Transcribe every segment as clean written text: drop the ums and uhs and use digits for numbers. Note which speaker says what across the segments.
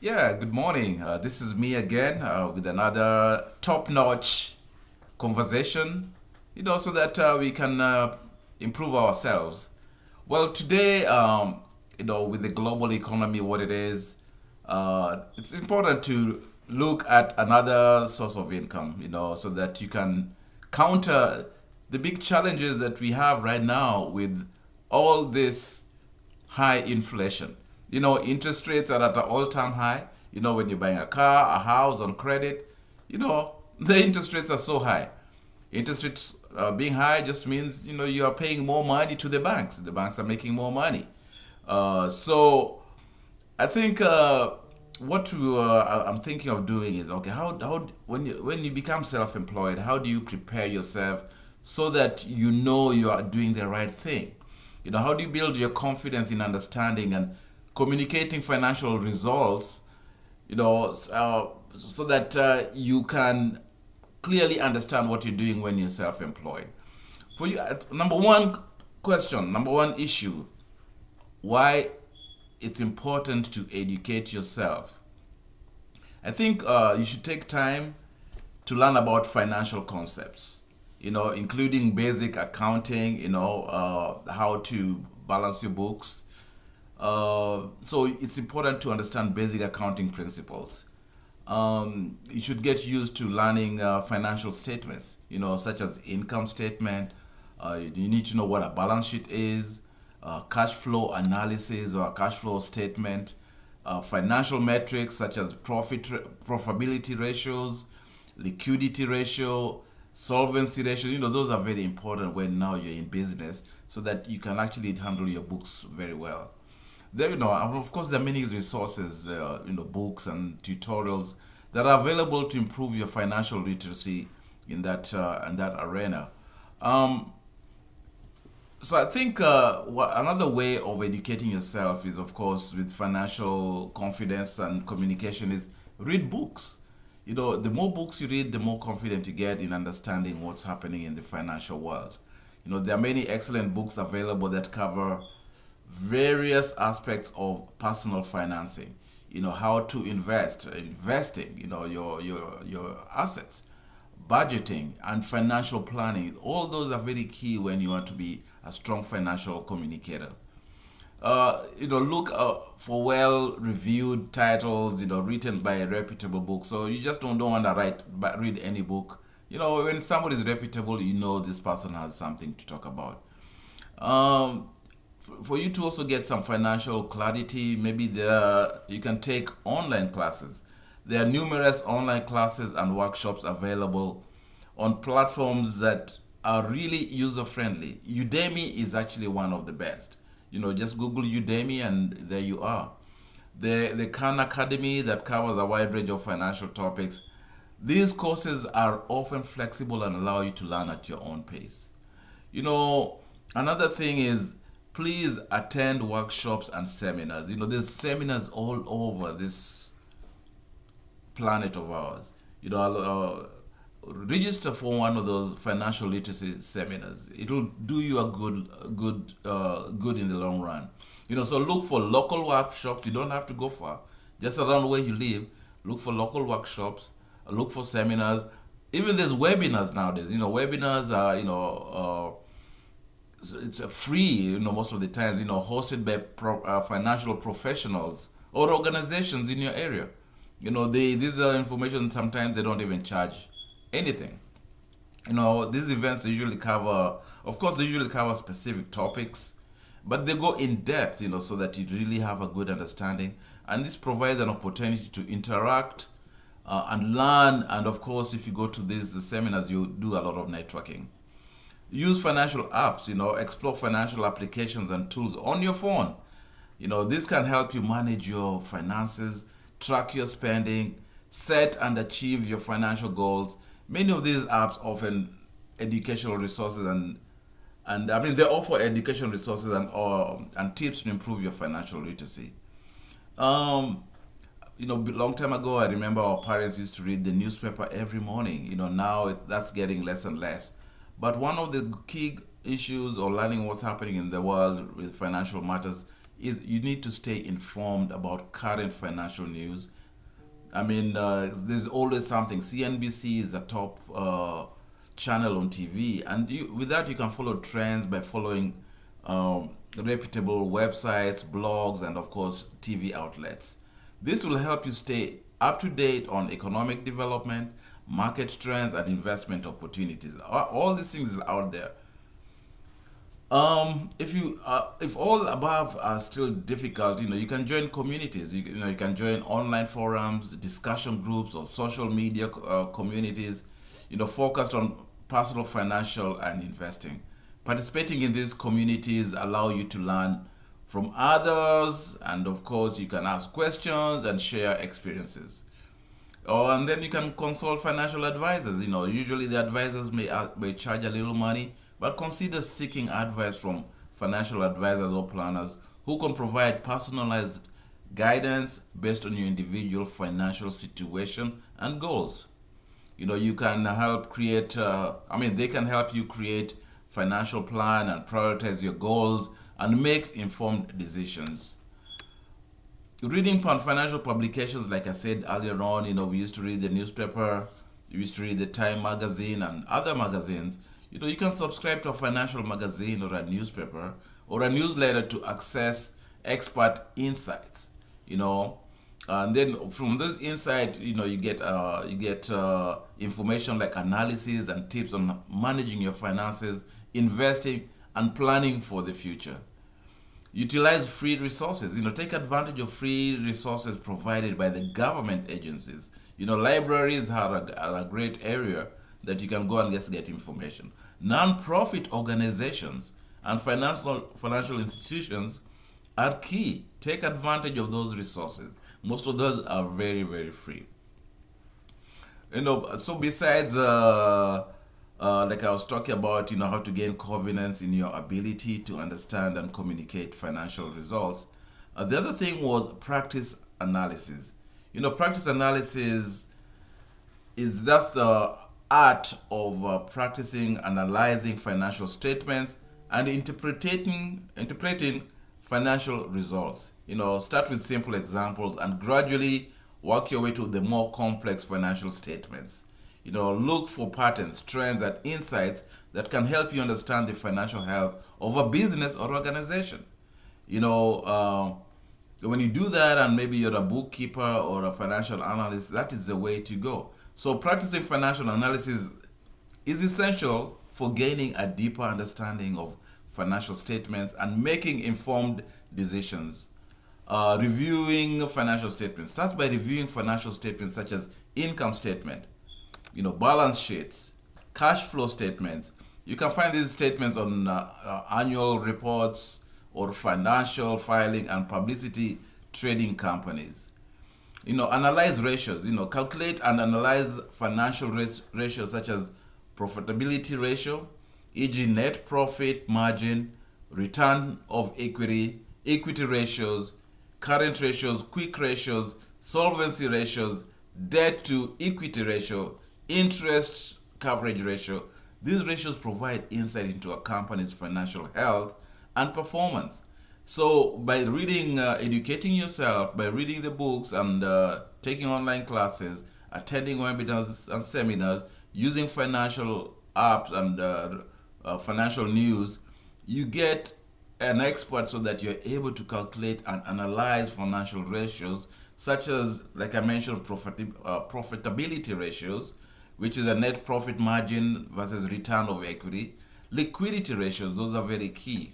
Speaker 1: Yeah, good morning. This is me again with another top notch conversation, so that we can improve ourselves. Well, today, with the global economy, what it is, it's important to look at another source of income, so that you can counter the big challenges that we have right now with all this high inflation. Interest rates are at an all-time high. When you're buying a car, a house on credit, the interest rates are so high. Interest rates being high just means you are paying more money to the banks. The banks are making more money. So I think I'm thinking of doing is okay. How when you become self-employed, how do you prepare yourself so that you are doing the right thing? How do you build your confidence in understanding and communicating financial results? So that you can clearly understand what you're doing when you're self-employed. For you, number one issue, why it's important to educate yourself. I think you should take time to learn about financial concepts, including basic accounting, how to balance your books. So it's important to understand basic accounting principles. You should get used to learning financial statements, such as income statement. You need to know what a balance sheet is, cash flow analysis or a cash flow statement, financial metrics such as profitability ratios, liquidity ratio, solvency ratio. Those are very important when now you're in business, so that you can actually handle your books very well. There, of course, there are many resources, books and tutorials that are available to improve your financial literacy in that arena. Um, so I think another way of educating yourself is, of course, with financial confidence and communication is read books. The more books you read, the more confident you get in understanding what's happening in the financial world. There are many excellent books available that cover various aspects of personal financing. How to investing, your assets, budgeting and financial planning. All those are very key when you want to be a strong financial communicator. Look for well-reviewed titles, written by a reputable book. So you just don't want to read any book. When somebody is reputable, this person has something to talk about. Um, for you to also get some financial clarity, maybe you can take online classes. There are numerous online classes and workshops available on platforms that are really user friendly. Udemy is actually one of the best. Just Google Udemy and there you are. The Khan Academy that covers a wide range of financial topics. These courses are often flexible and allow you to learn at your own pace. You know, Another thing is, please attend workshops and seminars. There's seminars all over this planet of ours. Register for one of those financial literacy seminars. It'll do you a good in the long run. So look for local workshops. You don't have to go far. Just around where you live, look for local workshops. Look for seminars. Even there's webinars nowadays. Webinars are it's free, most of the time, hosted by financial professionals or organizations in your area. These are information, sometimes they don't even charge anything. These events usually cover, of course, they usually cover specific topics, but they go in depth, so that you really have a good understanding. And this provides an opportunity to interact and learn. And of course, if you go to these seminars, you do a lot of networking. Use financial apps, explore financial applications and tools on your phone. This can help you manage your finances, track your spending, set and achieve your financial goals. Many of these apps offer educational resources and I mean they offer education resources and tips to improve your financial literacy. Um, long time ago, I remember our parents used to read the newspaper every morning. Now that's getting less and less. But one of the key issues or learning what's happening in the world with financial matters is you need to stay informed about current financial news. I mean, there's always something. CNBC is a top channel on TV, and with that you can follow trends by following reputable websites, blogs, and of course TV outlets. This will help you stay up to date on economic development, market trends, and investment opportunities. All these things is out there. If all above are still difficult, you can join communities. You can join online forums, discussion groups, or social media communities. Focused on personal financial and investing. Participating in these communities allow you to learn from others, and of course, you can ask questions and share experiences. Oh, and then you can consult financial advisors. Usually the advisors may charge a little money, but consider seeking advice from financial advisors or planners who can provide personalized guidance based on your individual financial situation and goals. You can help create, they can help you create financial plan and prioritize your goals and make informed decisions. Reading financial publications, like I said earlier on, we used to read the newspaper, we used to read the Time magazine and other magazines. You can subscribe to a financial magazine or a newspaper or a newsletter to access expert insights. And then from this insight, you get information like analysis and tips on managing your finances, investing, and planning for the future. Utilize free resources. Take advantage of free resources provided by the government agencies. Libraries are a great area that you can go and just get information. Non-profit organizations and financial institutions are key. Take advantage of those resources. Most of those are very, very free. So besides, like I was talking about, how to gain confidence in your ability to understand and communicate financial results. The other thing was practice analysis. Practice analysis is just the art of practicing analyzing financial statements and interpreting financial results. Start with simple examples and gradually work your way to the more complex financial statements. Look for patterns, trends, and insights that can help you understand the financial health of a business or organization. When you do that, and maybe you're a bookkeeper or a financial analyst, that is the way to go. So practicing financial analysis is essential for gaining a deeper understanding of financial statements and making informed decisions. Reviewing financial statements starts by reviewing financial statements such as income statement, balance sheets, cash flow statements. You can find these statements on annual reports or financial filing and publicity trading companies. Analyze ratios. Calculate and analyze financial ratios such as profitability ratio, e.g., net profit margin, return of equity, equity ratios, current ratios, quick ratios, solvency ratios, debt to equity ratio, interest coverage ratio. These ratios provide insight into a company's financial health and performance. So by reading, educating yourself, by reading the books and taking online classes, attending webinars and seminars, using financial apps and financial news, you get an expert so that you're able to calculate and analyze financial ratios such as, like I mentioned, profitability ratios, which is a net profit margin versus return of equity, liquidity ratios, those are very key.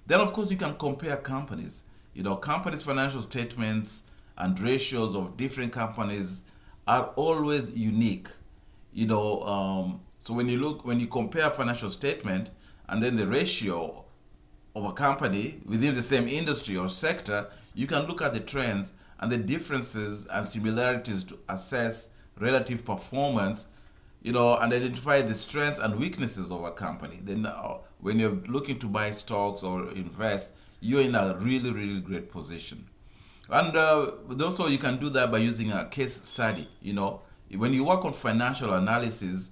Speaker 1: Then, of course, you can compare companies. Companies' financial statements and ratios of different companies are always unique. So when you compare a financial statement and then the ratio of a company within the same industry or sector, you can look at the trends and the differences and similarities to assess relative performance, and identify the strengths and weaknesses of a company. Then when you're looking to buy stocks or invest, you're in a really, really great position. And also you can do that by using a case study. When you work on financial analysis,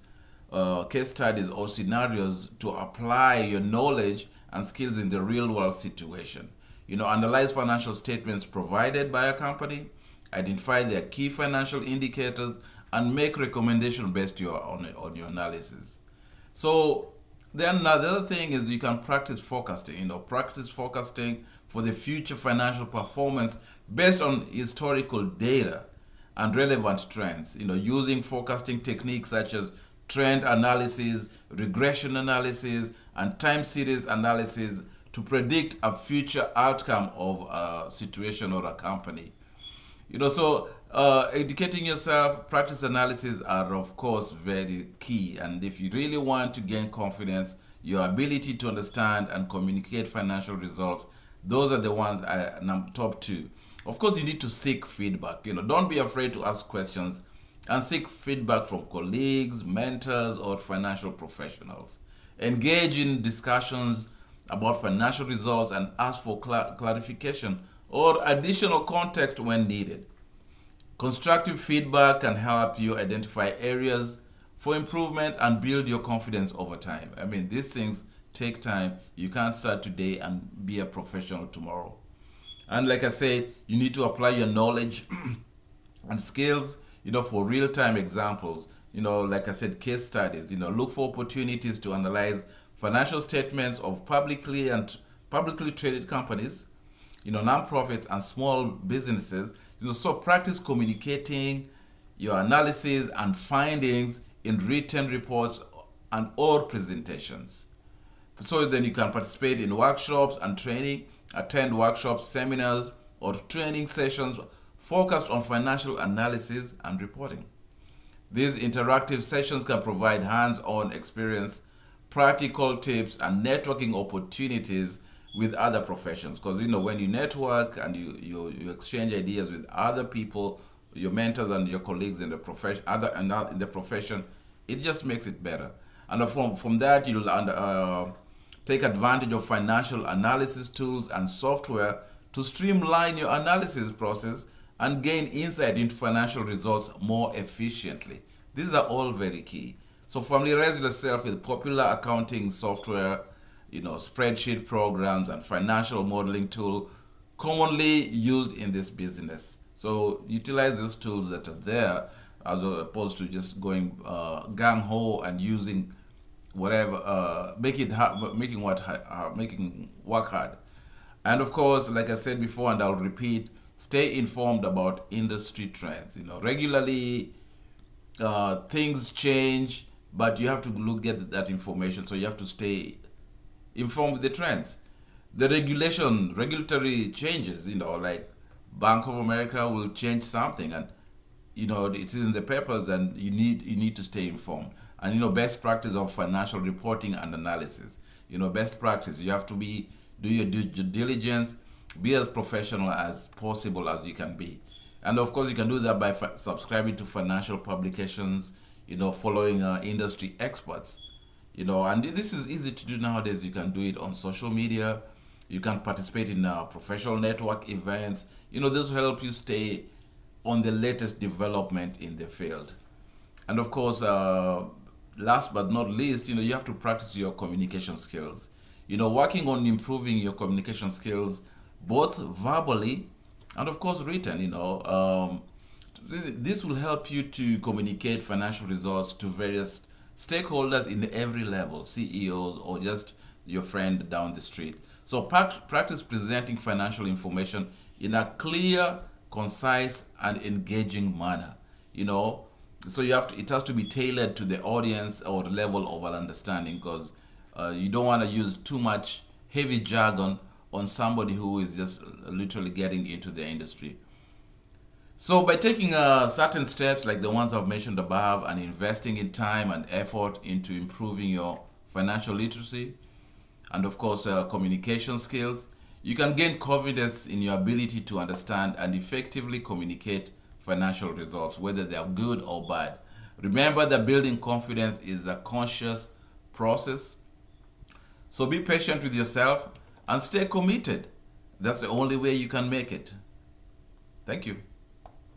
Speaker 1: case studies or scenarios to apply your knowledge and skills in the real world situation. Analyze financial statements provided by a company, identify their key financial indicators, and make recommendations based on your analysis. So then the other thing is you can practice forecasting. Practice forecasting for the future financial performance based on historical data and relevant trends. Using forecasting techniques such as trend analysis, regression analysis, and time series analysis to predict a future outcome of a situation or a company. Educating yourself, practice analysis are of course very key. And if you really want to gain confidence, your ability to understand and communicate financial results, those are the ones top two. Of course, you need to seek feedback. Don't be afraid to ask questions and seek feedback from colleagues, mentors, or financial professionals. Engage in discussions about financial results and ask for clarification or additional context when needed. Constructive feedback can help you identify areas for improvement and build your confidence over time. These things take time. You can't start today and be a professional tomorrow. And like I said, you need to apply your knowledge and skills, for real-time examples. Like I said, case studies. Look for opportunities to analyze financial statements of publicly traded companies, nonprofits and small businesses. So practice communicating your analysis and findings in written reports and or presentations. So then you can participate in workshops and training, attend workshops, seminars, or training sessions focused on financial analysis and reporting. These interactive sessions can provide hands-on experience, practical tips, and networking opportunities with other professions. Because when you network and you exchange ideas with other people, your mentors and your colleagues in the profession, in the profession, it just makes it better. And from that, you'll take advantage of financial analysis tools and software to streamline your analysis process and gain insight into financial results more efficiently. These are all very key. So familiarize yourself with popular accounting software, spreadsheet programs and financial modeling tool commonly used in this business. So utilize those tools that are there as opposed to just going gung-ho and using whatever, making work hard. And of course, like I said before, and I'll repeat, stay informed about industry trends. Regularly things change, but you have to get that information. So you have to stay informed with the trends. The regulatory changes, like Bank of America will change something, and it is in the papers, and you need to stay informed. And best practice of financial reporting and analysis. Best practice, you have to do your due diligence, be as professional as possible as you can be. And of course, you can do that by subscribing to financial publications, following industry experts. And this is easy to do nowadays. You can do it on social media. You can participate in professional network events. This will help you stay on the latest development in the field. And of course, last but not least, you have to practice your communication skills. Working on improving your communication skills, both verbally and of course written. This will help you to communicate financial results to various stakeholders in every level, CEOs or just your friend down the street. So practice presenting financial information in a clear, concise, and engaging manner. So it has to be tailored to the audience or the level of understanding, because you don't want to use too much heavy jargon on somebody who is just literally getting into the industry. So by taking certain steps like the ones I've mentioned above and investing in time and effort into improving your financial literacy and of course communication skills, you can gain confidence in your ability to understand and effectively communicate financial results, whether they are good or bad. Remember that building confidence is a conscious process. So be patient with yourself and stay committed. That's the only way you can make it. Thank you.